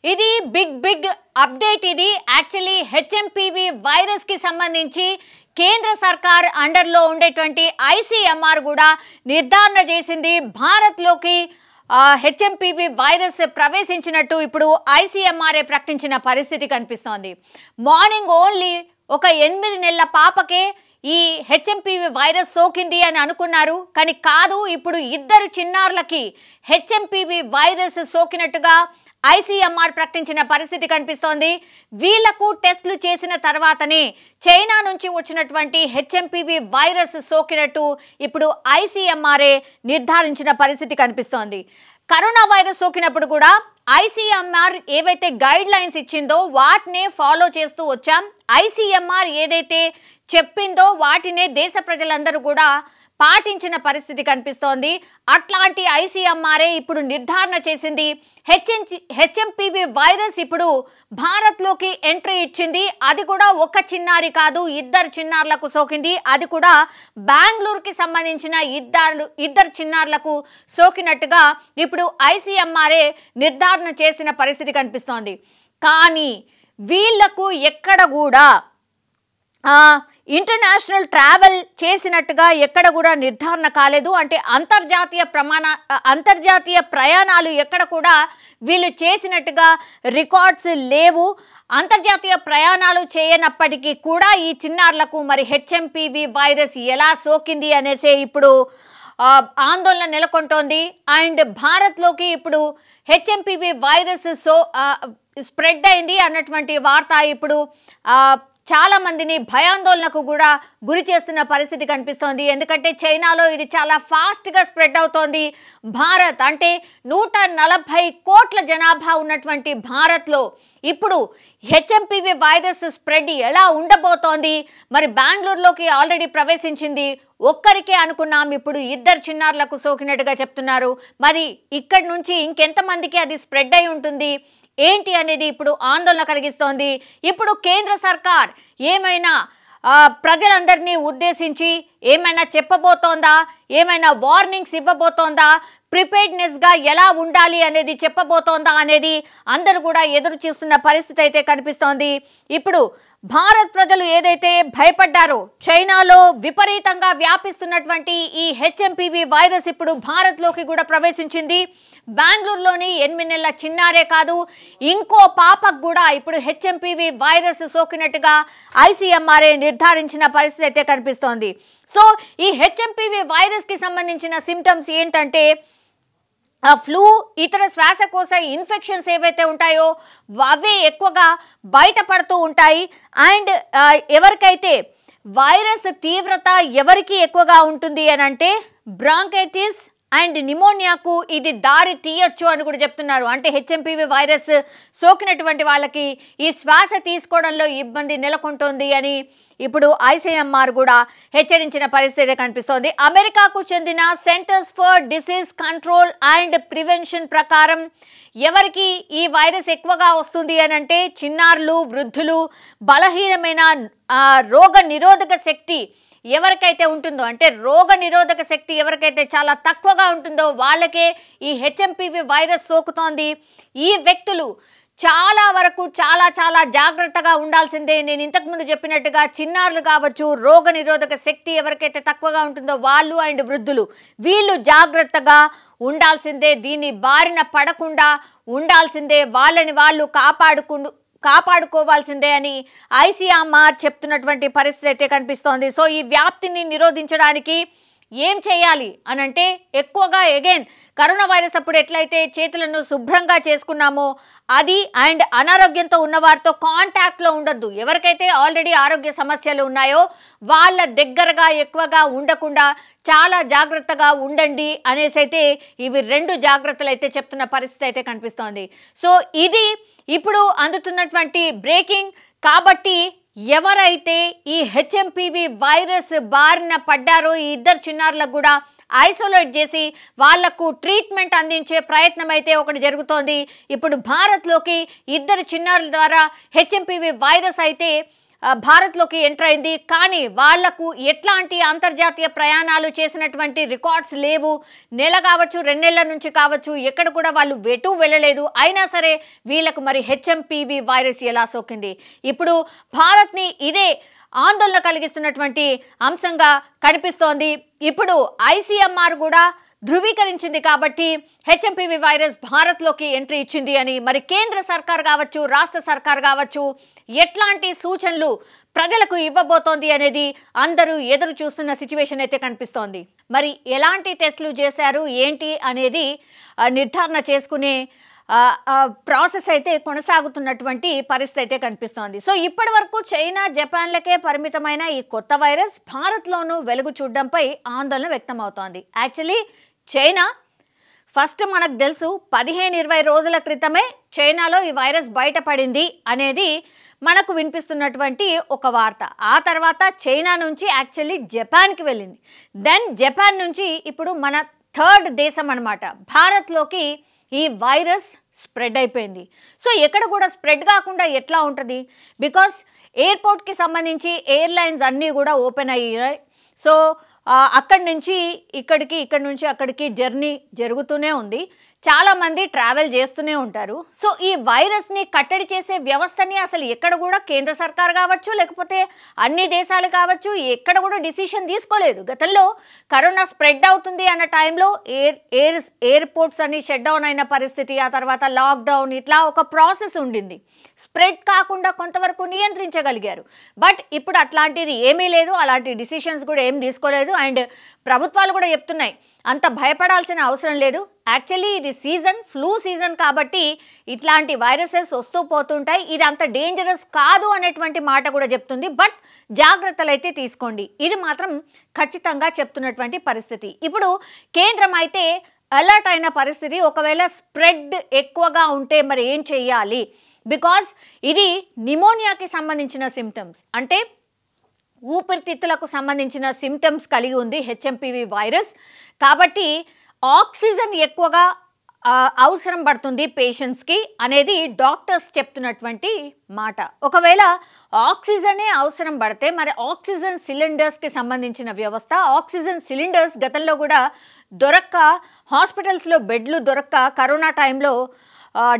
ఇది big update. ఇది actually HMPV virus కి సంబంధించి కేంద్ర సర్కార్ అండర్ లో ఉండేటువంటి ఐసీఎంఆర్ కూడా నిర్ధారణ చేసింది. భారత్ లోకి హెచ్ఎంపీవీ వైరస్ ప్రవేశించినట్టు ఇప్పుడు ఐసీఎంఆర్ఏ ప్రకటించిన పరిస్థితి కనిపిస్తోంది. మార్నింగ్ ఓన్లీ ఒక 8 నెలల పాపకే ఈ హెచ్ఎంపీవీ వైరస్ సోకింది అని అనుకున్నారు, కానీ కాదు. ఇప్పుడు 2 చిన్నారులకి హెచ్ఎంపీవీ వైరస్ సోకినట్టుగా ఐసీఎంఆర్ ప్రకటించిన పరిస్థితి కనిపిస్తోంది. వీళ్లకు టెస్టులు చేసిన తర్వాతనే చైనా నుంచి వచ్చినటువంటి హెచ్ఎంపీవీ వైరస్ సోకినట్టు ఇప్పుడు ఐసీఎంఆర్ఏ నిర్ధారించిన పరిస్థితి కనిపిస్తోంది. కరోనా వైరస్ సోకినప్పుడు కూడా ఐసీఎంఆర్ ఏవైతే గైడ్ లైన్స్ ఇచ్చిందో వాటినే ఫాలో చేస్తూ వచ్చాం. ఐసీఎంఆర్ ఏదైతే చెప్పిందో వాటినే దేశ ప్రజలందరూ కూడా పాటించిన పరిస్థితి కనిపిస్తోంది. అట్లాంటి ఐసీఎంఆర్ఏ ఇప్పుడు నిర్ధారణ చేసింది. హెచ్ఎంపీవీ వైరస్ ఇప్పుడు భారత్లోకి ఎంట్రీ ఇచ్చింది. అది కూడా ఒక చిన్నారి కాదు, 2 చిన్నారులకు సోకింది. అది కూడా బెంగళూరుకి సంబంధించిన ఇద్దరు చిన్నారులకు సోకినట్టుగా ఇప్పుడు ఐసీఎంఆర్ఏ నిర్ధారణ చేసిన పరిస్థితి కనిపిస్తోంది. కానీ వీళ్లకు ఎక్కడ కూడా ఇంటర్నేషనల్ ట్రావెల్ చేసినట్టుగా ఎక్కడ కూడా నిర్ధారణ కాలేదు. అంటే అంతర్జాతీయ ప్రయాణాలు ఎక్కడ కూడా వీళ్ళు చేసినట్టుగా రికార్డ్స్ లేవు. అంతర్జాతీయ ప్రయాణాలు చేయనప్పటికీ కూడా ఈ చిన్నారులకు మరి హెచ్ఎంపీవీ వైరస్ ఎలా సోకింది అనేసే ఇప్పుడు ఆందోళన నెలకొంటోంది. అండ్ భారత్లోకి ఇప్పుడు హెచ్ఎంపీవీ వైరస్ స్ప్రెడ్ అయింది అన్నటువంటి వార్త ఇప్పుడు చాలా మందిని భయాందోళనకు కూడా గురి చేస్తున్న పరిస్థితి కనిపిస్తోంది. ఎందుకంటే చైనాలో ఇది చాలా ఫాస్ట్గా స్ప్రెడ్ అవుతోంది. భారత్ అంటే 140 కోట్ల జనాభా ఉన్నటువంటి భారత్లో ఇప్పుడు హెచ్ఎంపీవీ వైరస్ స్ప్రెడ్ ఎలా ఉండబోతోంది? మరి బెంగళూరులోకి ఆల్రెడీ ప్రవేశించింది. ఒక్కరికే అనుకున్నాం, ఇప్పుడు 2 చిన్నారులకు సోకినట్టుగా చెప్తున్నారు. మరి ఇక్కడి నుంచి ఇంకెంతమందికి అది స్ప్రెడ్ అయి ఉంటుంది ఏంటి అనేది ఇప్పుడు ఆందోళన కలిగిస్తోంది. ఇప్పుడు కేంద్ర సర్కార్ ఏమైనా ప్రజలందరినీ ఉద్దేశించి ఏమైనా చెప్పబోతోందా? ఏమైనా వార్నింగ్స్ ఇవ్వబోతోందా? ప్రిపేర్డ్నెస్గా ఎలా ఉండాలి అనేది చెప్పబోతోందా అనేది అందరూ కూడా ఎదురు చూస్తున్న పరిస్థితి అయితే కనిపిస్తోంది. ఇప్పుడు భారత్ ప్రజలు ఏదైతే భయపడ్డారో, చైనాలో విపరీతంగా వ్యాపిస్తున్నటువంటి ఈ హెచ్ఎంపీవీ వైరస్ ఇప్పుడు భారత్లోకి కూడా ప్రవేశించింది. బెంగళూరులోని 8 నెలల చిన్నారే కాదు, ఇంకో పాపకు కూడా ఇప్పుడు హెచ్ఎంపీవీ వైరస్ సోకినట్టుగా ఐసీఎంఆర్ఏ నిర్ధారించిన పరిస్థితి అయితే కనిపిస్తోంది. సో ఈ హెచ్ఎంపీవీ వైరస్కి సంబంధించిన సిమ్టమ్స్ ఏంటంటే ఫ్లూ, ఇతర శ్వాసకోశ ఇన్ఫెక్షన్స్ ఏవైతే ఉంటాయో అవే ఎక్కువగా బయటపడుతూ ఉంటాయి. అండ్ ఎవరికైతే వైరస్ తీవ్రత ఎవరికి ఎక్కువగా ఉంటుంది అని అంటే బ్రాంకైటిస్ అండ్ నిమోనియాకు ఇది దారి తీయొచ్చు అని కూడా చెప్తున్నారు. అంటే హెచ్ఎంపీవీ వైరస్ సోకినటువంటి వాళ్ళకి ఈ శ్వాస తీసుకోవడంలో ఇబ్బంది నెలకొంటుంది అని ఇప్పుడు ఐసీఎంఆర్ కూడా హెచ్చరించిన పరిస్థితి కనిపిస్తోంది. అమెరికాకు చెందిన centres for disease control and prevention ప్రకారం ఎవరికి ఈ వైరస్ ఎక్కువగా వస్తుంది అని అంటే చిన్నారులు, వృద్ధులు, బలహీనమైన రోగ నిరోధక శక్తి ఎవరికైతే ఉంటుందో, అంటే రోగ నిరోధక శక్తి ఎవరికైతే చాలా తక్కువగా ఉంటుందో వాళ్ళకే ఈ హెచ్ఎంపీవీ వైరస్ సోకుతోంది. ఈ వ్యక్తులు చాలా వరకు చాలా జాగ్రత్తగా ఉండాల్సిందే. నేను ఇంతకుముందు చెప్పినట్టుగా చిన్నారులు కావచ్చు, రోగ నిరోధక శక్తి ఎవరికైతే తక్కువగా ఉంటుందో వాళ్ళు అండ్ వృద్ధులు వీళ్ళు జాగ్రత్తగా ఉండాల్సిందే. దీన్ని బారిన పడకుండా ఉండాల్సిందే. వాళ్ళని వాళ్ళు కాపాడుకోవాల్సిందే అని ఐసీఎంఆర్ చెప్తున్నటువంటి పరిస్థితి అయితే కనిపిస్తోంది. సో ఈ వ్యాప్తిని నిరోధించడానికి ఏం చేయాలి అనంటే ఎక్కువగా అగైన్ కరోనా వైరస్ అప్పుడు ఎట్లయితే చేతులను శుభ్రంగా చేసుకున్నామో అది, అండ్ అనారోగ్యంతో ఉన్నవారితో కాంటాక్ట్లో ఉండొద్దు. ఎవరికైతే ఆల్రెడీ ఆరోగ్య సమస్యలు ఉన్నాయో వాళ్ళ దగ్గరగా ఎక్కువగా ఉండకుండా చాలా జాగ్రత్తగా ఉండండి అనేసి అయితే ఇవి 2 జాగ్రత్తలు అయితే చెప్తున్న పరిస్థితి అయితే కనిపిస్తోంది. సో ఇది ఇప్పుడు అందుతున్నటువంటి బ్రేకింగ్. కాబట్టి ఎవరైతే ఈ హెచ్ఎంపీవీ వైరస్ బారిన పడ్డారో ఈ 2 చిన్నారులకు కూడా ఐసోలేట్ చేసి వాళ్లకు ట్రీట్మెంట్ అందించే ప్రయత్నం అయితే ఒకటి జరుగుతోంది. ఇప్పుడు భారత్లోకి 2 చిన్నారుల ద్వారా హెచ్ఎంపీవీ వైరస్ అయితే భారత్లోకి ఎంటర్ అయింది. కానీ వాళ్లకు ఎట్లాంటి అంతర్జాతీయ ప్రయాణాలు చేసినటువంటి రికార్డ్స్ లేవు. నెల కావచ్చు, 2 నెలల నుంచి కావచ్చు, ఎక్కడ కూడా వాళ్ళు వెటు వెళ్ళలేదు. అయినా సరే వీళ్ళకు మరి హెచ్ఎంపీవీ వైరస్ ఎలా సోకింది? ఇప్పుడు భారత్ని ఇదే ఆందోళన కలిగిస్తున్నటువంటి అంశంగా కనిపిస్తోంది. ఇప్పుడు ఐసీఎంఆర్ కూడా ధృవీకరించింది కాబట్టి హెచ్ఎంపీవీ వైరస్ భారత్లోకి ఎంట్రీ ఇచ్చింది అని మరి కేంద్ర సర్కార్ కావచ్చు, రాష్ట్ర సర్కార్ కావచ్చు ఎట్లాంటి సూచనలు ప్రజలకు ఇవ్వబోతోంది అనేది అందరూ ఎదురు చూస్తున్న సిచ్యువేషన్ అయితే కనిపిస్తోంది. మరి ఎలాంటి టెస్టులు చేశారు ఏంటి అనేది నిర్ధారణ చేసుకునే ప్రాసెస్ అయితే కొనసాగుతున్నటువంటి పరిస్థితి అయితే కనిపిస్తోంది. సో ఇప్పటి వరకు చైనా, జపాన్లకే పరిమితమైన ఈ కొత్త వైరస్ భారత్లోనూ వెలుగు చూడడంపై ఆందోళన వ్యక్తమవుతోంది. యాక్చువల్లీ చైనా ఫస్ట్ మనకు తెలుసు 15-20 రోజుల క్రితమే చైనాలో ఈ వైరస్ బయటపడింది అనేది మనకు వినిపిస్తున్నటువంటి ఒక వార్త. ఆ తర్వాత చైనా నుంచి యాక్చువల్లీ జపాన్కి వెళ్ళింది. దెన్ జపాన్ నుంచి ఇప్పుడు మన థర్డ్ దేశం అన్నమాట భారత్లోకి ఈ వైరస్ స్ప్రెడ్ అయిపోయింది. సో ఎక్కడ కూడా స్ప్రెడ్ కాకుండా ఎట్లా ఉంటుంది? బికాస్ ఎయిర్పోర్ట్కి సంబంధించి ఎయిర్లైన్స్ అన్నీ కూడా ఓపెన్ అయ్యాయి. సో అక్కడి నుంచి ఇక్కడికి, ఇక్కడి నుంచి అక్కడికి జర్నీ జరుగుతూనే ఉంది. చాలామంది ట్రావెల్ చేస్తూనే ఉంటారు. సో ఈ వైరస్ని కట్టడి చేసే వ్యవస్థని అసలు ఎక్కడ కూడా కేంద్ర సర్కార్ కావచ్చు, లేకపోతే అన్ని దేశాలు కావచ్చు ఎక్కడ కూడా డిసిషన్ తీసుకోలేదు. గతంలో కరోనా స్ప్రెడ్ అవుతుంది అన్న టైంలో ఎయిర్పోర్ట్స్ అన్ని షట్ డౌన్ అయిన పరిస్థితి, ఆ తర్వాత లాక్డౌన్, ఇట్లా ఒక ప్రాసెస్ ఉండింది. స్ప్రెడ్ కాకుండా కొంతవరకు నియంత్రించగలిగారు. బట్ ఇప్పుడు అట్లాంటిది ఏమీ లేదు, అలాంటి డిసిషన్స్ కూడా ఏం తీసుకోలేదు. అండ్ ప్రభుత్వాలు కూడా చెప్తున్నాయి అంత భయపడాల్సిన అవసరం లేదు. యాక్చువల్లీ ఇది సీజన్, ఫ్లూ సీజన్ కాబట్టి ఇట్లాంటి వైరసెస్ వస్తూ పోతుంటాయి, ఇది అంత డేంజరస్ కాదు అనేటువంటి మాట కూడా చెప్తుంది. బట్ జాగ్రత్తలు అయితే తీసుకోండి, ఇది మాత్రం ఖచ్చితంగా చెప్తున్నటువంటి పరిస్థితి. ఇప్పుడు కేంద్రం అయితే అలర్ట్ అయిన పరిస్థితి. ఒకవేళ స్ప్రెడ్ ఎక్కువగా ఉంటే మరి ఏం చెయ్యాలి? బికాజ్ ఇది నిమోనియాకి సంబంధించిన సిమ్టమ్స్, అంటే ఊపిరితిత్తులకు సంబంధించిన సిమ్టమ్స్ కలిగి ఉంది హెచ్ఎంపీవీ వైరస్. కాబట్టి ఆక్సిజన్ ఎక్కువగా అవసరం పడుతుంది పేషెంట్స్కి అనేది డాక్టర్స్ చెప్తున్నటువంటి మాట. ఒకవేళ ఆక్సిజనే అవసరం పడితే మరి ఆక్సిజన్ సిలిండర్స్కి సంబంధించిన వ్యవస్థ, ఆక్సిజన్ సిలిండర్స్ గతంలో కూడా దొరక్క, హాస్పిటల్స్లో బెడ్లు దొరక్క కరోనా టైంలో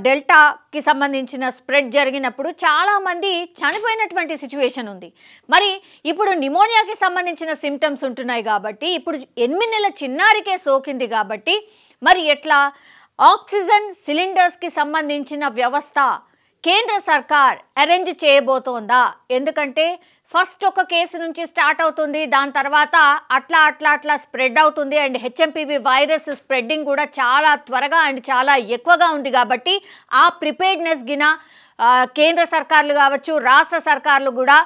డెల్టాకి సంబంధించిన స్ప్రెడ్ జరిగినప్పుడు చాలామంది చనిపోయినటువంటి సిచ్యువేషన్ ఉంది. మరి ఇప్పుడు నిమోనియాకి సంబంధించిన సిమ్టమ్స్ ఉంటున్నాయి కాబట్టి, ఇప్పుడు 8 నెలల చిన్నారికే సోకింది కాబట్టి మరి ఎట్లా? ఆక్సిజన్ సిలిండర్స్కి సంబంధించిన వ్యవస్థ కేంద్ర సర్కార్ అరేంజ్ చేయబోతోందా? ఎందుకంటే ఫస్ట్ ఒక కేసు నుంచి స్టార్ట్ అవుతుంది, దాని తర్వాత అట్లా స్ప్రెడ్ అవుతుంది. అండ్ హెచ్ఎంపీవీ వైరస్ స్ప్రెడ్డింగ్ కూడా చాలా త్వరగా అండ్ చాలా ఎక్కువగా ఉంది కాబట్టి ఆ ప్రిపేర్డ్నెస్ గిన కేంద్ర సర్కార్లు కావచ్చు, రాష్ట్ర సర్కార్లు కూడా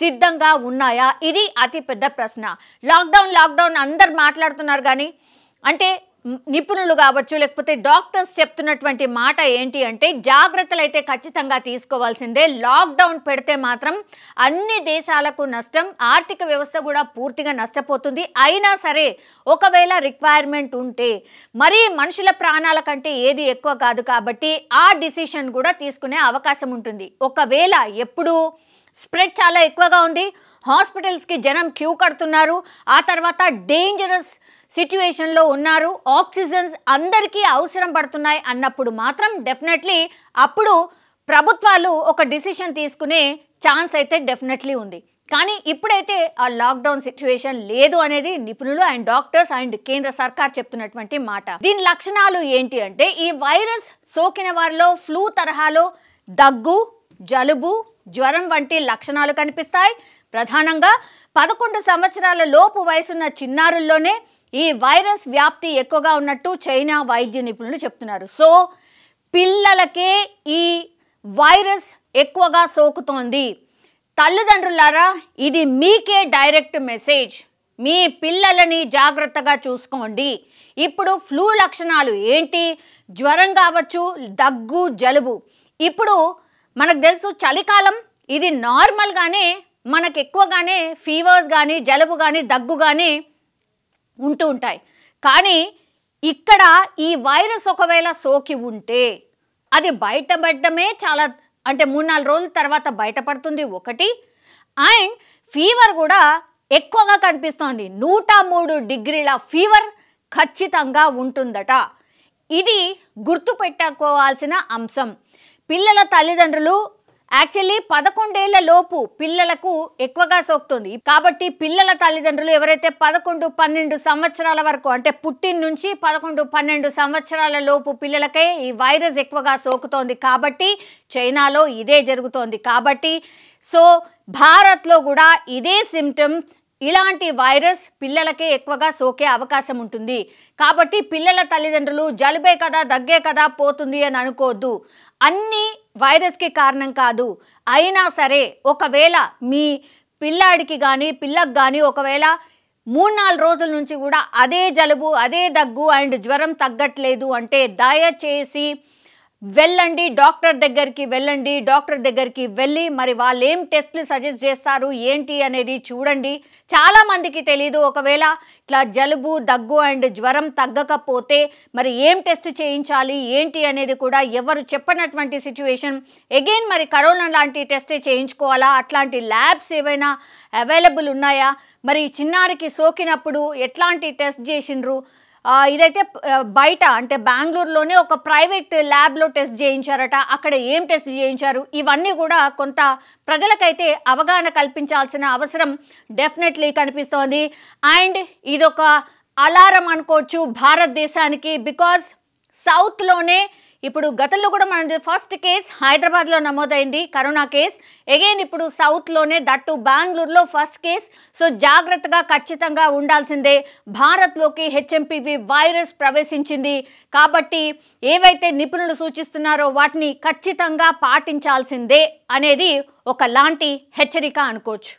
సిద్ధంగా ఉన్నాయా? ఇది అతి పెద్ద ప్రశ్న. లాక్డౌన్ అందరు మాట్లాడుతున్నారు కానీ అంటే నిపుణులు కావచ్చు, లేకపోతే డాక్టర్స్ చెప్తున్నటువంటి మాట ఏంటి అంటే జాగ్రత్తలు అయితే ఖచ్చితంగా తీసుకోవాల్సిందే. లాక్డౌన్ పెడితే మాత్రం అన్ని దేశాలకు నష్టం, ఆర్థిక వ్యవస్థ కూడా పూర్తిగా నష్టపోతుంది. అయినా సరే ఒకవేళ రిక్వైర్మెంట్ ఉంటే మరీ మనుషుల ప్రాణాల కంటే ఏది ఎక్కువ కాదు కాబట్టి ఆ డిసిషన్ కూడా తీసుకునే అవకాశం ఉంటుంది. ఒకవేళ ఎప్పుడు స్ప్రెడ్ చాలా ఎక్కువగా ఉంది, హాస్పిటల్స్కి జనం క్యూ కడుతున్నారు, ఆ తర్వాత డేంజరస్ సిచ్యువేషన్లో ఉన్నారు, ఆక్సిజన్స్ అందరికీ అవసరం పడుతున్నాయి అన్నప్పుడు మాత్రం డెఫినెట్లీ అప్పుడు ప్రభుత్వాలు ఒక డిసిషన్ తీసుకునే ఛాన్స్ అయితే డెఫినెట్లీ ఉంది. కానీ ఇప్పుడైతే ఆ లాక్డౌన్ సిచ్యువేషన్ లేదు అనేది నిపుణులు అండ్ డాక్టర్స్ అండ్ కేంద్ర సర్కార్ చెప్తున్నటువంటి మాట. దీని లక్షణాలు ఏంటి అంటే ఈ వైరస్ సోకిన వారిలో ఫ్లూ తరహాలో దగ్గు, జలుబు, జ్వరం వంటి లక్షణాలు కనిపిస్తాయి. ప్రధానంగా 11 సంవత్సరాల లోపు వయసున్న చిన్నారుల్లోనే ఈ వైరస్ వ్యాప్తి ఎక్కువగా ఉన్నట్టు చైనా వైద్య నిపుణులు చెప్తున్నారు. సో పిల్లలకే ఈ వైరస్ ఎక్కువగా సోకుతోంది. తల్లిదండ్రులారా ఇది మీకే డైరెక్ట్ మెసేజ్, మీ పిల్లలని జాగ్రత్తగా చూసుకోండి. ఇప్పుడు ఫ్లూ లక్షణాలు ఏంటి? జ్వరం కావచ్చు, దగ్గు, జలుబు. ఇప్పుడు మనకు తెలుసు చలికాలం ఇది నార్మల్గానే మనకు ఎక్కువగానే ఫీవర్స్ కానీ, జలుబు కానీ, దగ్గు కానీ ఉంటూ ఉంటాయి. కానీ ఇక్కడ ఈ వైరస్ ఒకవేళ సోకి ఉంటే అది బయటపడమే చాలా, అంటే 3-4 రోజుల తర్వాత బయటపడుతుంది ఒకటి. అండ్ ఫీవర్ కూడా ఎక్కువగా కనిపిస్తోంది. 103 డిగ్రీల ఫీవర్ ఖచ్చితంగా ఉంటుందట. ఇది గుర్తుపెట్టుకోవాల్సిన అంశం. పిల్లల తల్లిదండ్రులు యాక్చువల్లీ 11 ఏళ్ల లోపు పిల్లలకు ఎక్కువగా సోకుతుంది. కాబట్టి పిల్లల తల్లిదండ్రులు ఎవరైతే 11-12 సంవత్సరాల వరకు అంటే పుట్టిన నుంచి 11-12 సంవత్సరాల లోపు పిల్లలకే ఈ వైరస్ ఎక్కువగా సోకుతోంది. కాబట్టి చైనాలో ఇదే జరుగుతోంది. కాబట్టి సో భారత్లో కూడా ఇదే సిమ్టమ్స్, ఇలాంటి వైరస్ పిల్లలకే ఎక్కువగా సోకే అవకాశం ఉంటుంది. కాబట్టి పిల్లల తల్లిదండ్రులు జలుబే కదా, దగ్గే కదా, పోతుంది అని అనుకోవద్దు. అన్నీ వైరస్కి కారణం కాదు. అయినా సరే ఒకవేళ మీ పిల్లాడికి కానీ పిల్లకి కానీ ఒకవేళ 3-4 రోజుల నుంచి కూడా అదే జలుబు, అదే దగ్గు అండ్ జ్వరం తగ్గట్లేదు అంటే దయచేసి వెళ్ళండి, డాక్టర్ దగ్గరికి వెళ్ళండి. డాక్టర్ దగ్గరికి వెళ్ళి మరి వాళ్ళు ఏం టెస్ట్లు సజెస్ట్ చేస్తారు ఏంటి అనేది చూడండి. చాలామందికి తెలీదు. ఒకవేళ ఇట్లా జలుబు, దగ్గు అండ్ జ్వరం తగ్గకపోతే మరి ఏం టెస్ట్ చేయించాలి ఏంటి అనేది కూడా ఎవరు చెప్పనటువంటి సిచ్యువేషన్. అగైన్ మరి కరోనా లాంటి టెస్ట్ చేయించుకోవాలా? అట్లాంటి ల్యాబ్స్ ఏవైనా అవైలబుల్ ఉన్నాయా? మరి చిన్నారికి సోకినప్పుడు ఎట్లాంటి టెస్ట్ చేసిండ్రు? ఇదైతే బయట అంటే బెంగళూరులోనే ఒక ప్రైవేట్ ల్యాబ్లో టెస్ట్ చేయించారట. అక్కడ ఏం టెస్ట్ చేయించారు? ఇవన్నీ కూడా కొంత ప్రజలకైతే అవగాహన కల్పించాల్సిన అవసరం డెఫినెట్లీ కనిపిస్తోంది. అండ్ ఇదొక అలారం అనుకోవచ్చు భారతదేశానికి. బికాజ్ సౌత్లోనే ఇప్పుడు గతంలో కూడా మన ఫస్ట్ కేస్ హైదరాబాద్లో నమోదైంది కరోనా కేస్. అగైన్ ఇప్పుడు సౌత్లోనే, దట్టు బెంగళూరులో ఫస్ట్ కేస్. సో జాగ్రత్తగా ఖచ్చితంగా ఉండాల్సిందే. భారత్లోకి హెచ్ఎంపీవీ వైరస్ ప్రవేశించింది. కాబట్టి ఏవైతే నిపుణులు సూచిస్తున్నారో వాటిని ఖచ్చితంగా పాటించాల్సిందే అనేది ఒకలాంటి హెచ్చరిక అనుకోవచ్చు.